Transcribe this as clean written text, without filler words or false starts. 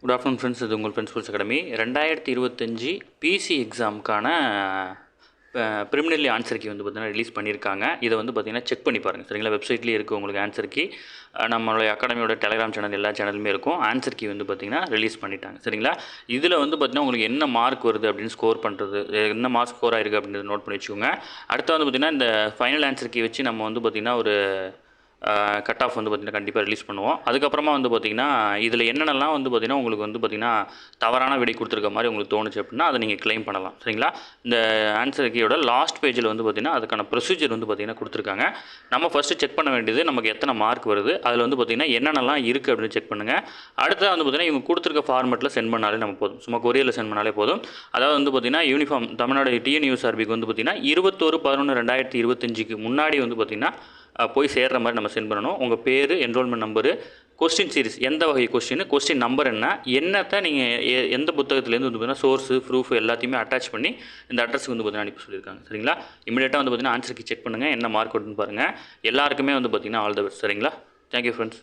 Good afternoon friends. இது உங்கள் friends schools academy 2025 PC எக்ஸாமுக்கான ப்ரிலிமினரி ஆன்சர் கீ வந்து பார்த்திங்கன்னா ரிலீஸ் பண்ணியிருக்காங்க. இதை வந்து பார்த்திங்கன்னா செக் பண்ணி பாருங்கள் சரிங்களா. வெப்சைட்லேயே இருக்குது உங்களுக்கு ஆன்சர் கீ. நம்மளுடைய அகாடமியோட டெலிகிராம் சேனல் எல்லா சேனலுமே இருக்கும். ஆன்சர் கீ வந்து பார்த்திங்கன்னா ரிலீஸ் பண்ணிட்டாங்க சரிங்களா. இதில் வந்து பார்த்திங்கன்னா உங்களுக்கு என்ன மார்க் வருது அப்படின்னு ஸ்கோர் பண்ணுறது, என்ன மார்க் ஸ்கோர் ஆகிருக்கு அப்படின்றத நோட் பண்ணி வச்சுக்கோங்க. அடுத்து வந்து பார்த்திங்கன்னா இந்த ஃபைனல் ஆன்சர் கீ வச்சு நம்ம வந்து பார்த்திங்கன்னா ஒரு கட் ஆஃப் வந்து பார்த்திங்கன்னா கண்டிப்பாக ரிலீஸ் பண்ணுவோம். அதுக்கப்புறமா வந்து பார்த்திங்கன்னா இதில் என்னென்னலாம் வந்து பார்த்திங்கன்னா உங்களுக்கு வந்து பார்த்திங்கன்னா தவறான விடை கொடுத்துருக்க மாதிரி உங்களுக்கு தோணுச்சு அப்படின்னா அதை நீங்கள் க்ளைம் பண்ணலாம் சரிங்களா. இந்த ஆன்சர் கீயோட லாஸ்ட் பேஜில் வந்து பார்த்திங்கன்னா அதுக்கான ப்ரொசீஜர் வந்து பார்த்திங்கன்னா கொடுத்துருக்காங்க. நம்ம ஃபஸ்ட்டு செக் பண்ண வேண்டியது நமக்கு எத்தனை மார்க் வருது, அதில் வந்து பார்த்திங்கன்னா என்னென்னலாம் இருக்குது அப்படின்னு செக் பண்ணுங்கள். அடுத்ததாக வந்து பார்த்திங்கன்னா இவங்க கொடுத்துருக்க ஃபார்மெட்டில் சென்ட் பண்ணாலே நம்ம போதும், சும்மா கொரியரில் சென்ட் பண்ணாலே போதும். அதாவது வந்து பார்த்திங்கன்னா யூனிஃபார்ம் தமிழ்நாடு டிஎன்யூஎஸ்ஆர்பிக்கு வந்து பார்த்திங்கன்னா 21/11/2025 முன்னாடி வந்து பார்த்திங்கன்னா போய் சேர்கிற மாதிரி நம்ம சென்ட் பண்ணணும். உங்கள் பேர், என்ரோல்மெண்ட் நம்பரு, கொஸ்டின் சீரிஸ் எந்த வகை கொஸ்டின் நம்பர் என்னத்தை நீங்கள் எந்த புத்தகத்துலேருந்து வந்து பார்த்தீங்கன்னா சோர்ஸு ப்ரூஃப் எல்லாத்தையுமே அட்டாச் பண்ணி இந்த அட்ரஸுக்கு வந்து பார்த்தீங்கன்னா அனுப்பி சொல்லியிருக்காங்க சரிங்களா. இமீடியட்டாக வந்து பார்த்தீங்கன்னா ஆன்சருக்கு செக் பண்ணுங்கள், என்ன மார்க் வருதுன்னு பாருங்கள். எல்லாருக்குமே வந்து பார்த்தீங்கன்னா ஆல் த பெஸ்ட் சரிங்களா. Thank you friends.